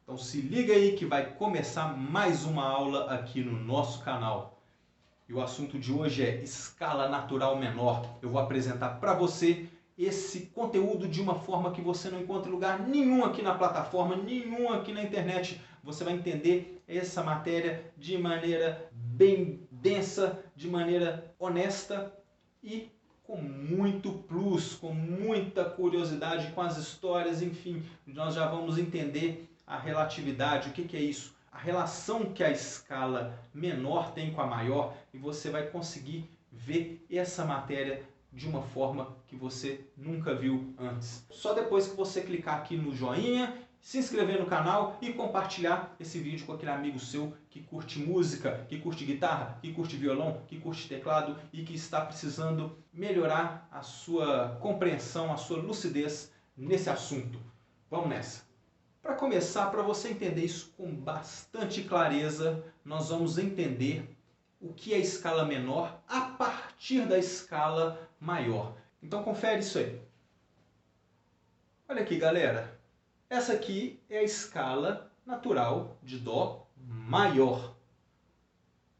Então se liga aí que vai começar mais uma aula aqui no nosso canal. E o assunto de hoje é escala natural menor. Eu vou apresentar para você esse conteúdo de uma forma que você não encontra em lugar nenhum aqui na plataforma, nenhum aqui na internet. Você vai entender essa matéria de maneira bem densa, de maneira honesta e com muito plus, com muita curiosidade, com as histórias, enfim. Nós já vamos entender a relatividade, o que é isso? A relação que a escala menor tem com a maior, e você vai conseguir ver essa matéria de uma forma que você nunca viu antes. Só depois que você clicar aqui no joinha, se inscrever no canal e compartilhar esse vídeo com aquele amigo seu que curte música, que curte guitarra, que curte violão, que curte teclado e que está precisando melhorar a sua compreensão, a sua lucidez nesse assunto. Vamos nessa! Para começar, para você entender isso com bastante clareza, nós vamos entender o que é escala menor a partir da escala maior. Então confere isso aí. Olha aqui, galera. Essa aqui é a escala natural de Dó maior.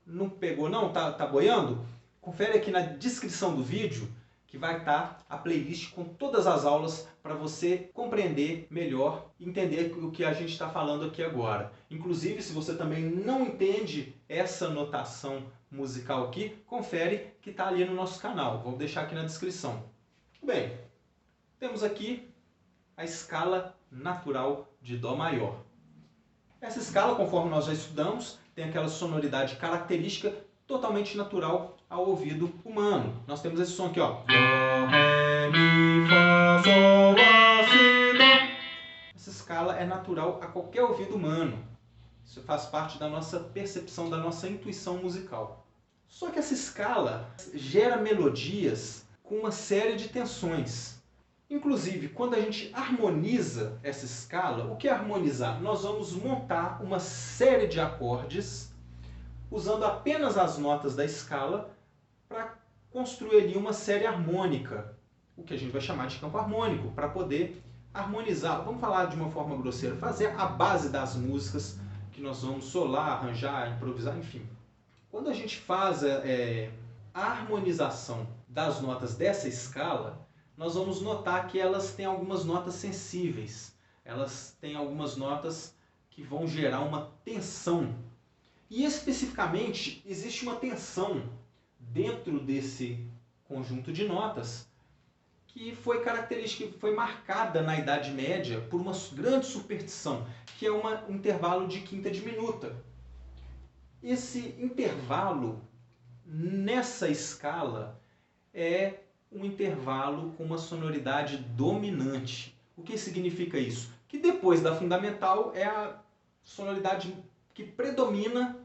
Não pegou não? Tá boiando? Confere aqui na descrição do vídeo que vai estar a playlist com todas as aulas para você compreender melhor e entender o que a gente está falando aqui agora. Inclusive, se você também não entende essa notação musical aqui, confere que está ali no nosso canal. Vou deixar aqui na descrição. Bem, temos aqui a escala natural de Dó maior. Essa escala, conforme nós já estudamos, tem aquela sonoridade característica totalmente natural ao ouvido humano. Nós temos esse som aqui, ó. Dó, ré, mi, fá, sol, lá, si, dó. Essa escala é natural a qualquer ouvido humano. Isso faz parte da nossa percepção, da nossa intuição musical. Só que essa escala gera melodias com uma série de tensões. Inclusive, quando a gente harmoniza essa escala, o que é harmonizar? Nós vamos montar uma série de acordes usando apenas as notas da escala para construir ali uma série harmônica, o que a gente vai chamar de campo harmônico, para poder harmonizar, vamos falar de uma forma grosseira, fazer a base das músicas que nós vamos solar, arranjar, improvisar, enfim. Quando a gente faz a harmonização das notas dessa escala, nós vamos notar que elas têm algumas notas sensíveis. Elas têm algumas notas que vão gerar uma tensão. E especificamente, existe uma tensão dentro desse conjunto de notas que foi característica, que foi marcada na Idade Média por uma grande superstição, que é um intervalo de quinta diminuta. Esse intervalo nessa escala é um intervalo com uma sonoridade dominante. O que significa isso? Que depois da fundamental é a sonoridade que predomina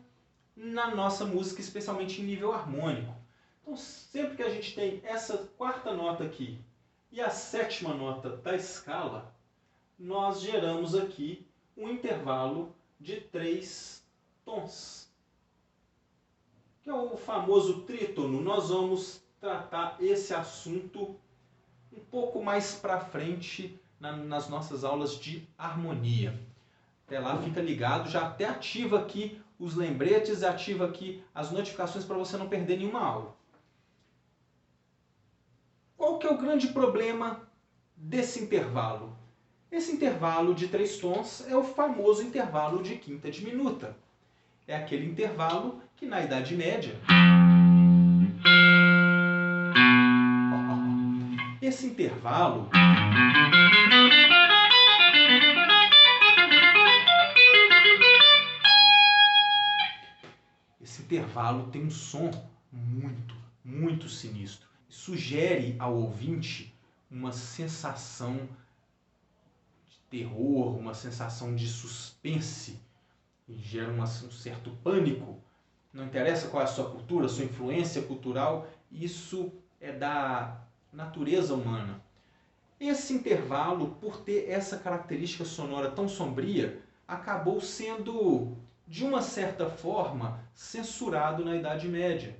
na nossa música, especialmente em nível harmônico. Então, sempre que a gente tem essa quarta nota aqui e a sétima nota da escala, nós geramos aqui um intervalo de 3 tons, que é o famoso trítono. Nós vamos tratar esse assunto um pouco mais para frente nas nossas aulas de harmonia. Até lá, fica ligado, já até ativa aqui os lembretes e ativa aqui as notificações para você não perder nenhuma aula. Qual que é o grande problema desse intervalo? Esse intervalo de 3 tons é o famoso intervalo de quinta diminuta. É aquele intervalo que na Idade Média esse intervalo tem um som muito sinistro. Sugere ao ouvinte uma sensação de terror, uma sensação de suspense, e gera um certo pânico. Não interessa qual é a sua cultura, a sua influência cultural, isso é da natureza humana. Esse intervalo, por ter essa característica sonora tão sombria, acabou sendo, de uma certa forma, censurado na Idade Média.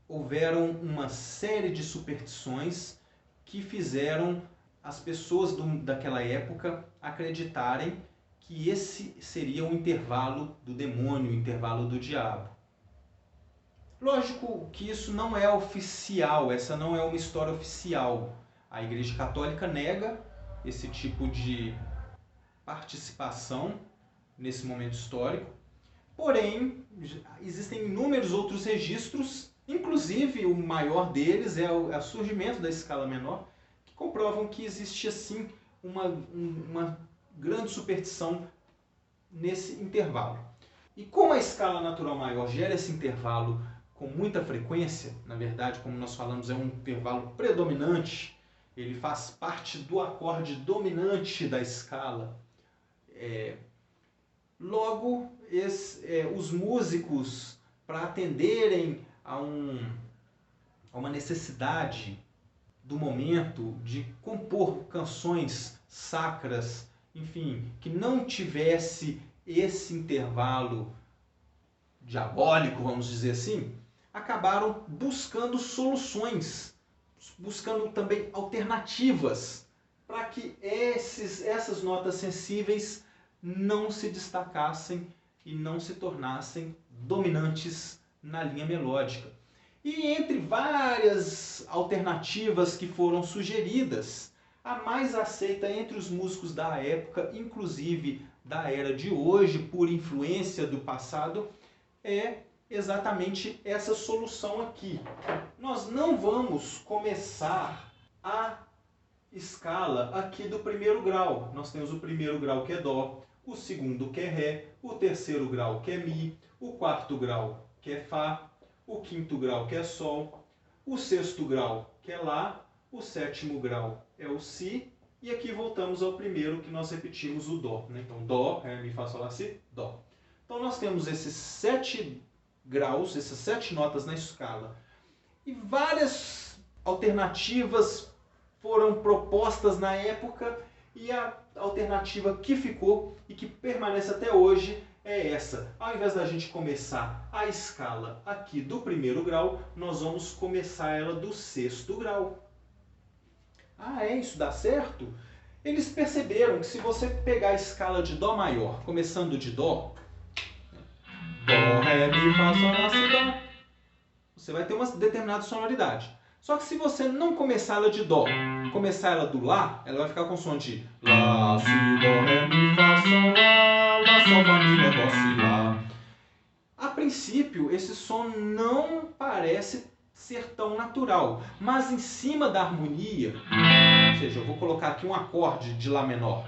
Houveram uma série de superstições que fizeram as pessoas daquela época acreditarem que esse seria o intervalo do demônio, o intervalo do diabo. Lógico que isso não é oficial, essa não é uma história oficial. A Igreja Católica nega esse tipo de participação nesse momento histórico. Porém, existem inúmeros outros registros, inclusive o maior deles é o surgimento da escala menor, que comprovam que existia sim uma grande superstição nesse intervalo. E como a escala natural maior gera esse intervalo com muita frequência, na verdade, como nós falamos, é um intervalo predominante, ele faz parte do acorde dominante da escala. Logo, os músicos, para atenderem a uma necessidade do momento de compor canções sacras, enfim, que não tivesse esse intervalo diabólico, vamos dizer assim, acabaram buscando soluções, buscando também alternativas para que essas notas sensíveis não se destacassem e não se tornassem dominantes na linha melódica. E entre várias alternativas que foram sugeridas, a mais aceita entre os músicos da época, inclusive da era de hoje, por influência do passado, é exatamente essa solução aqui. Nós não vamos começar a escala aqui do primeiro grau. Nós temos o primeiro grau que é Dó, o segundo que é Ré, o terceiro grau que é Mi, o quarto grau que é Fá, o quinto grau que é Sol, o sexto grau que é Lá, o sétimo grau é o Si, e aqui voltamos ao primeiro que nós repetimos o Dó. Então Dó, Ré, Mi, Fá, Sol, Lá, Si, Dó. Então nós temos esses 7 graus, essas 7 notas na escala. E várias alternativas foram propostas na época, e a alternativa que ficou e que permanece até hoje é essa. Ao invés da gente começar a escala aqui do primeiro grau, nós vamos começar ela do sexto grau. Ah, isso dá certo? Eles perceberam que se você pegar a escala de Dó maior, começando de Dó, Dó, Ré, Mi, Fá, Sol, Lá, Si, Dó, você vai ter uma determinada sonoridade. Só que se você não começar ela de Dó, começar ela do Lá, ela vai ficar com som de Lá, Si, Dó, Ré, Mi, Fá, Sol, Lá, Sol, Fá, Mi, Ré, Dó, Si, Lá. A princípio, esse som não parece ser tão natural, mas em cima da harmonia, ou seja, eu vou colocar aqui um acorde de Lá menor.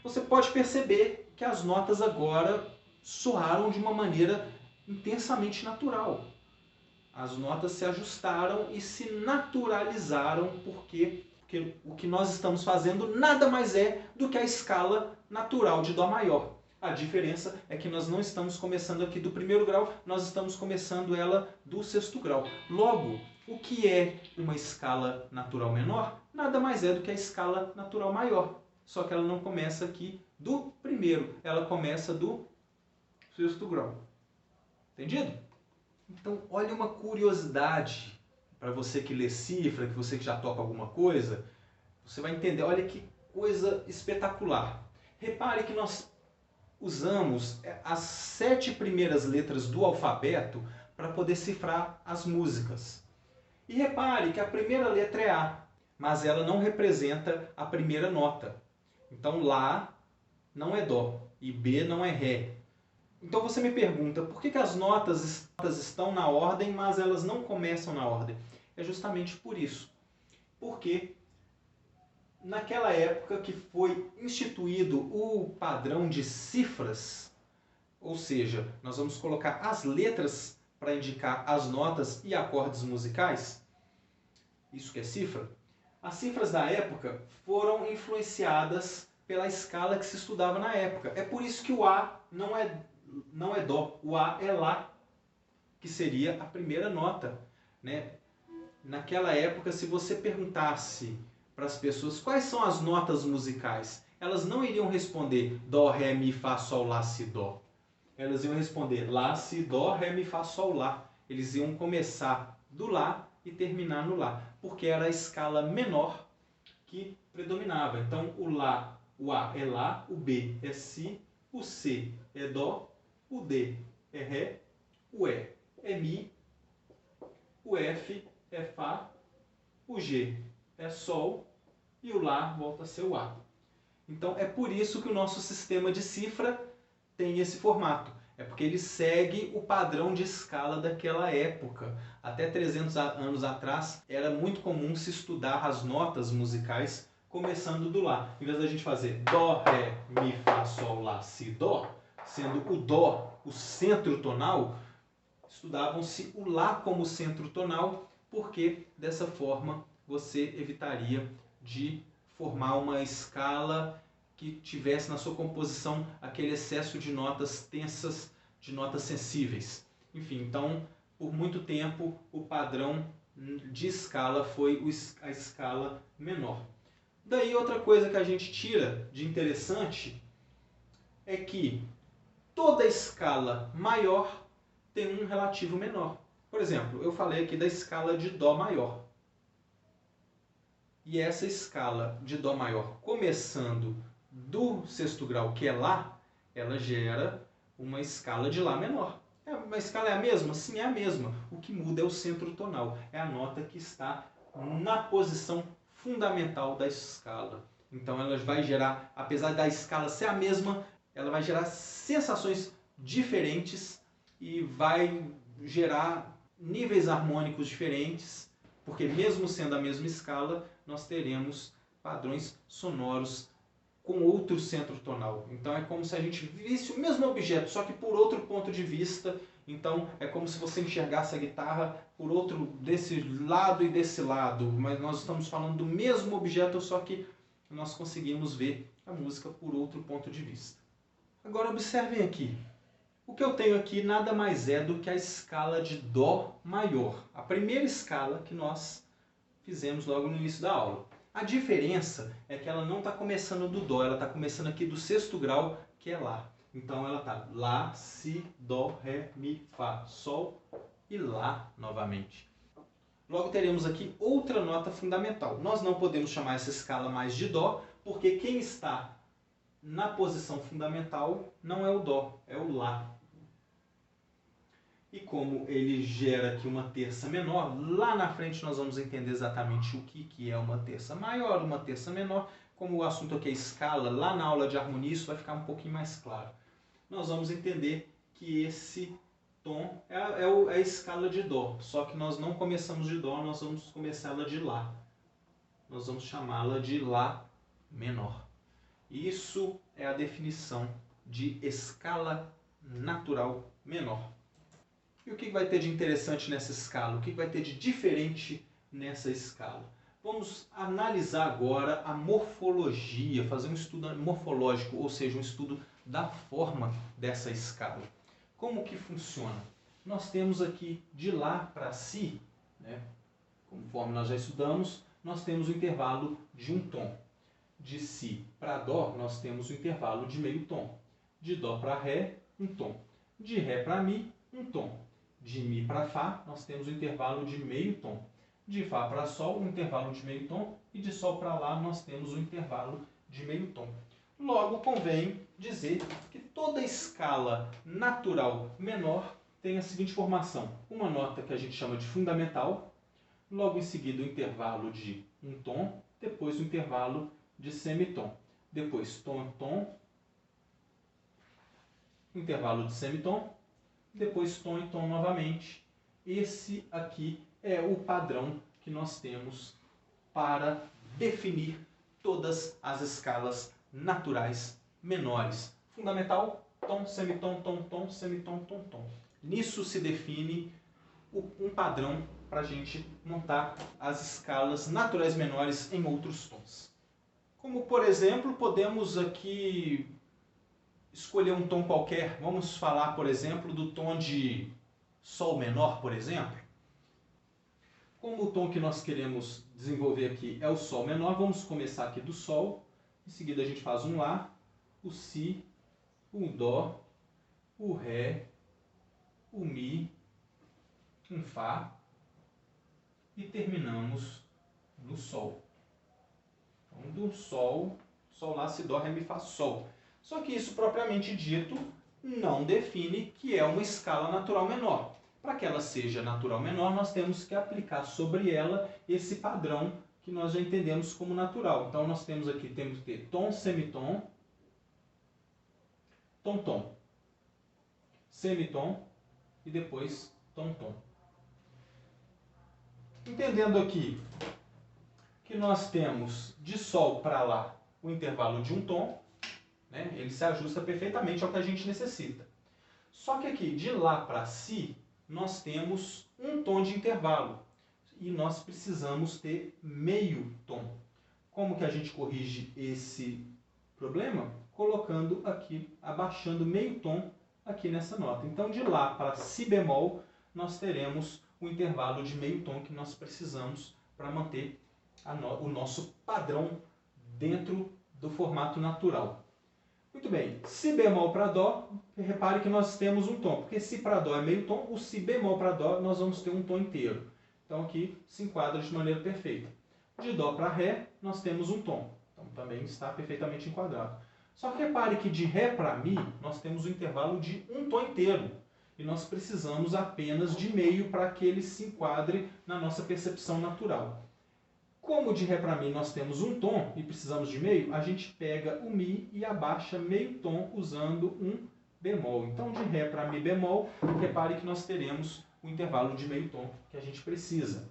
Você pode perceber que as notas agora soaram de uma maneira intensamente natural. As notas se ajustaram e se naturalizaram, porque o que nós estamos fazendo nada mais é do que a escala natural de Dó maior. A diferença é que nós não estamos começando aqui do primeiro grau, nós estamos começando ela do sexto grau. Logo, o que é uma escala natural menor? Nada mais é do que a escala natural maior. Só que ela não começa aqui do primeiro, ela começa do sexto grau. Entendido? Então, olha uma curiosidade para você que lê cifra, que você que já toca alguma coisa, você vai entender, olha que coisa espetacular. Repare que nós usamos as 7 primeiras letras do alfabeto para poder cifrar as músicas. E repare que a primeira letra é A, mas ela não representa a primeira nota. Então Lá não é Dó e B não é Ré. Então você me pergunta, por que as notas estão na ordem, mas elas não começam na ordem? É justamente por isso. Porque naquela época que foi instituído o padrão de cifras, ou seja, nós vamos colocar as letras para indicar as notas e acordes musicais, isso que é cifra, as cifras da época foram influenciadas pela escala que se estudava na época. É por isso que o A não é Dó, o A é Lá, que seria a primeira nota, né? Naquela época, se você perguntasse para as pessoas quais são as notas musicais, elas não iriam responder Dó, Ré, Mi, Fá, Sol, Lá, Si, Dó. Elas iam responder Lá, Si, Dó, Ré, Mi, Fá, Sol, Lá. Eles iam começar do Lá e terminar no Lá, porque era a escala menor que predominava. Então o Lá, o A é Lá, o B é Si, o C é Dó, o D é Ré, o E é Mi, o F é Fá, o G é Sol e o Lá volta a ser o A. Então é por isso que o nosso sistema de cifra tem esse formato. É porque ele segue o padrão de escala daquela época. Até 300 anos atrás era muito comum se estudar as notas musicais começando do Lá. Em vez da gente fazer Dó, Ré, Mi, Fá, Sol, Lá, Si, Dó, sendo o Dó o centro tonal, estudavam-se o Lá como centro tonal, porque dessa forma você evitaria de formar uma escala que tivesse na sua composição aquele excesso de notas tensas, de notas sensíveis. Enfim, então, por muito tempo, o padrão de escala foi a escala menor. Daí, outra coisa que a gente tira de interessante é que toda escala maior tem um relativo menor. Por exemplo, eu falei aqui da escala de Dó maior. E essa escala de Dó maior, começando do sexto grau, que é Lá, ela gera uma escala de Lá menor. A escala é a mesma? Sim, é a mesma. O que muda é o centro tonal. É a nota que está na posição fundamental da escala. Então ela vai gerar, apesar da escala ser a mesma, ela vai gerar sensações diferentes e vai gerar níveis harmônicos diferentes, porque mesmo sendo a mesma escala, nós teremos padrões sonoros com outro centro tonal. Então é como se a gente visse o mesmo objeto, só que por outro ponto de vista. Então é como se você enxergasse a guitarra por outro, desse lado e desse lado, mas nós estamos falando do mesmo objeto, só que nós conseguimos ver a música por outro ponto de vista. Agora observem aqui. O que eu tenho aqui nada mais é do que a escala de Dó maior, a primeira escala que nós fizemos logo no início da aula. A diferença é que ela não está começando do Dó, ela está começando aqui do sexto grau, que é Lá. Então ela está Lá, Si, Dó, Ré, Mi, Fá, Sol e Lá novamente. Logo teremos aqui outra nota fundamental. Nós não podemos chamar essa escala mais de Dó, porque quem está na posição fundamental não é o Dó, é o Lá. E como ele gera aqui uma terça menor, lá na frente nós vamos entender exatamente o que é uma terça maior, uma terça menor. Como o assunto aqui é escala, lá na aula de harmonia isso vai ficar um pouquinho mais claro. Nós vamos entender que esse tom é a escala de Dó, só que nós não começamos de Dó, nós vamos começá-la de Lá. Nós vamos chamá-la de Lá menor. Isso é a definição de escala natural menor. E o que vai ter de interessante nessa escala? O que vai ter de diferente nessa escala? Vamos analisar agora a morfologia, fazer um estudo morfológico, ou seja, um estudo da forma dessa escala. Como que funciona? Nós temos aqui de Lá para Si, né? Conforme nós já estudamos, nós temos o intervalo de um tom. De Si para Dó, nós temos o intervalo de meio tom. De Dó para Ré, um tom. De Ré para Mi, um tom. De Mi para Fá, nós temos o intervalo de meio tom. De Fá para Sol, um intervalo de meio tom. E de Sol para Lá, nós temos o intervalo de meio tom. Logo, convém dizer que toda escala natural menor tem a seguinte formação. Uma nota que a gente chama de fundamental, logo em seguida o intervalo de um tom, depois o intervalo de semitom. Depois tom, tom, intervalo de semitom, depois tom e tom novamente. Esse aqui é o padrão que nós temos para definir todas as escalas naturais menores. Fundamental, tom, semitom, tom, tom, semitom, tom, tom. Nisso se define um padrão para a gente montar as escalas naturais menores em outros tons. Como, por exemplo, podemos aqui escolher um tom qualquer. Vamos falar, por exemplo, do tom de Sol menor, por exemplo. Como o tom que nós queremos desenvolver aqui é o Sol menor, vamos começar aqui do Sol. Em seguida a gente faz um Lá, o Si, o Dó, o Ré, o Mi, um Fá, e terminamos no Sol. Então, do Sol, Sol, Lá, Si, Dó, Ré, Mi, Fá, Sol. Só que isso, propriamente dito, não define que é uma escala natural menor. Para que ela seja natural menor, nós temos que aplicar sobre ela esse padrão que nós já entendemos como natural. Então, nós temos aqui, temos que ter tom, semitom, tom, tom, semitom e depois tom, tom. Entendendo aqui que nós temos de Sol para Lá o intervalo de um tom, né? Ele se ajusta perfeitamente ao que a gente necessita. Só que aqui, de Lá para Si, nós temos um tom de intervalo e nós precisamos ter meio tom. Como que a gente corrige esse problema? Colocando aqui, abaixando meio tom aqui nessa nota. Então, de Lá para Si bemol, nós teremos o intervalo de meio tom que nós precisamos para manter o nosso padrão dentro do formato natural. Muito bem, Si bemol para Dó, repare que nós temos um tom, porque Si para Dó é meio tom, o Si bemol para Dó nós vamos ter um tom inteiro. Então aqui se enquadra de maneira perfeita. De Dó para Ré nós temos um tom, então também está perfeitamente enquadrado. Só que repare que de Ré para Mi nós temos um intervalo de um tom inteiro. E nós precisamos apenas de meio para que ele se enquadre na nossa percepção natural. Como de Ré para Mi nós temos um tom e precisamos de meio, a gente pega o Mi e abaixa meio tom usando um bemol. Então, de Ré para Mi bemol, repare que nós teremos o intervalo de meio tom que a gente precisa.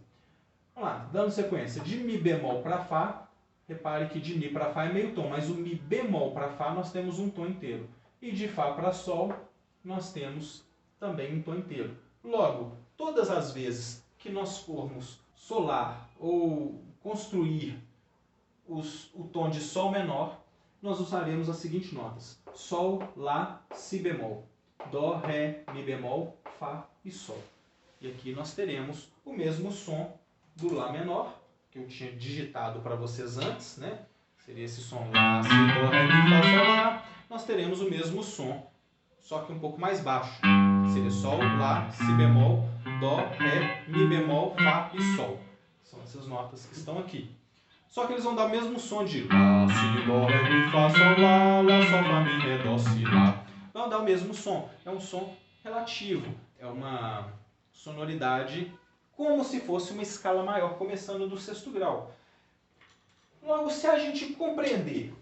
Vamos lá, dando sequência. De Mi bemol para Fá, repare que de Mi para Fá é meio tom, mas o Mi bemol para Fá nós temos um tom inteiro. E de Fá para Sol, nós temos também um tom inteiro. Logo, todas as vezes que nós formos solar ou construir o tom de Sol menor, nós usaremos as seguintes notas: Sol, Lá, Si bemol, Dó, Ré, Mi bemol, Fá e Sol. E aqui nós teremos o mesmo som do Lá menor, que eu tinha digitado para vocês antes, né? Seria esse som Lá, Si, Dó, Ré, Mi, Fá, Sol, Lá. Nós teremos o mesmo som, só que um pouco mais baixo. Seria Sol, Lá, Si bemol, Dó, Ré, Mi bemol, Fá e Sol. São essas notas que estão aqui. Só que eles vão dar o mesmo som de Lá, Si, Dó, Ré, Mi, Fá, Sol, Lá, Lá, Sol, Fá, Mi, Ré, Dó, Si, Lá. Vão dar o mesmo som. É um som relativo. É uma sonoridade como se fosse uma escala maior, começando do sexto grau. Logo, se a gente compreender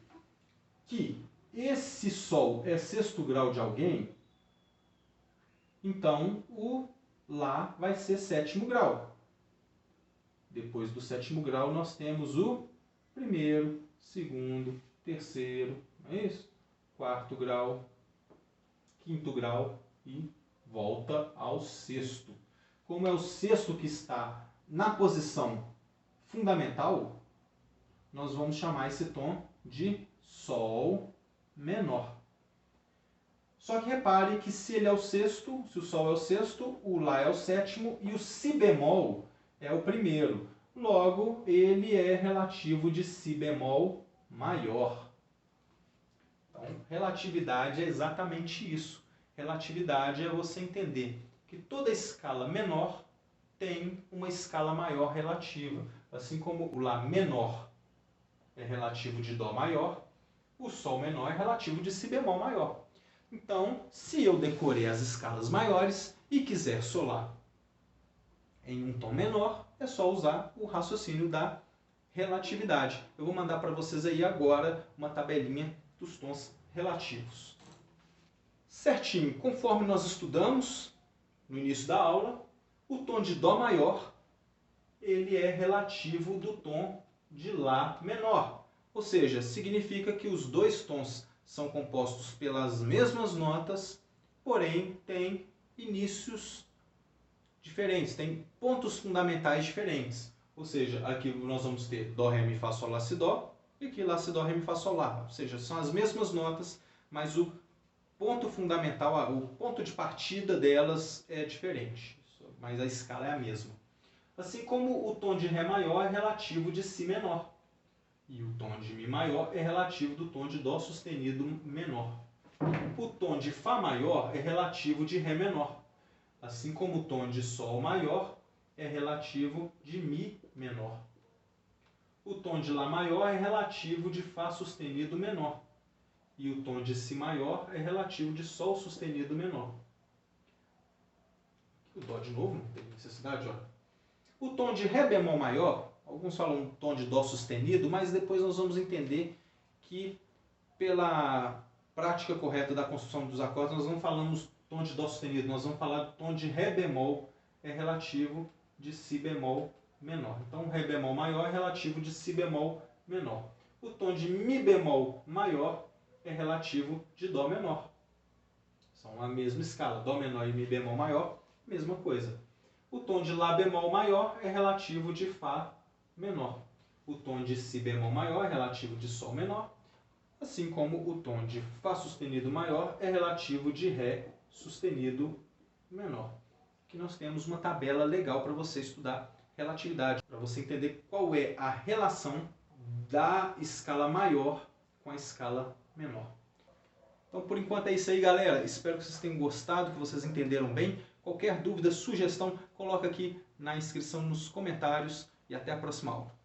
que esse Sol é sexto grau de alguém, então o Lá vai ser sétimo grau. Depois do sétimo grau nós temos o primeiro, segundo, terceiro, não é isso? Quarto grau, quinto grau e volta ao sexto. Como é o sexto que está na posição fundamental, nós vamos chamar esse tom de Sol menor. Só que repare que se ele é o sexto, se o Sol é o sexto, o Lá é o sétimo e o Si bemol é o primeiro. Logo, ele é relativo de Si bemol maior. Então, relatividade é exatamente isso. Relatividade é você entender que toda escala menor tem uma escala maior relativa. Assim como o Lá menor é relativo de Dó maior, o Sol menor é relativo de Si bemol maior. Então, se eu decorei as escalas maiores e quiser solar em um tom menor, é só usar o raciocínio da relatividade. Eu vou mandar para vocês aí agora uma tabelinha dos tons relativos. Certinho, conforme nós estudamos no início da aula, o tom de Dó maior, ele é relativo do tom de Lá menor. Ou seja, significa que os dois tons são compostos pelas mesmas notas, porém têm inícios diferentes, têm pontos fundamentais diferentes. Ou seja, aqui nós vamos ter Dó, Ré, Mi, Fá, Sol, Lá, Si, Dó, e aqui Lá, Si, Dó, Ré, Mi, Fá, Sol, Lá. Ou seja, são as mesmas notas, mas o ponto fundamental, o ponto de partida delas é diferente, mas a escala é a mesma. Assim como o tom de Ré maior é relativo de Si menor. E o tom de Mi maior é relativo do tom de Dó sustenido menor. O tom de Fá maior é relativo de Ré menor. Assim como o tom de Sol maior é relativo de Mi menor. O tom de Lá maior é relativo de Fá sustenido menor. E o tom de Si maior é relativo de Sol sustenido menor. O Dó de novo, não tem necessidade, ó. O tom de Ré bemol maior, alguns falam tom de Dó sustenido, mas depois nós vamos entender que pela prática correta da construção dos acordes, nós não falamos tom de Dó sustenido, nós vamos falar do tom de Ré bemol é relativo de Si bemol menor. Então, Ré bemol maior é relativo de Si bemol menor. O tom de Mi bemol maior é relativo de Dó menor. São a mesma escala. Dó menor e Mi bemol maior, mesma coisa. O tom de Lá bemol maior é relativo de Fá menor. O tom de Si bemol maior é relativo de Sol menor. Assim como o tom de Fá sustenido maior é relativo de Ré sustenido menor. Aqui nós temos uma tabela legal para você estudar relatividade, para você entender qual é a relação da escala maior com a escala menor. Então, por enquanto é isso aí, galera. Espero que vocês tenham gostado, que vocês entenderam bem. Qualquer dúvida, sugestão, coloca aqui na inscrição nos comentários e até a próxima aula.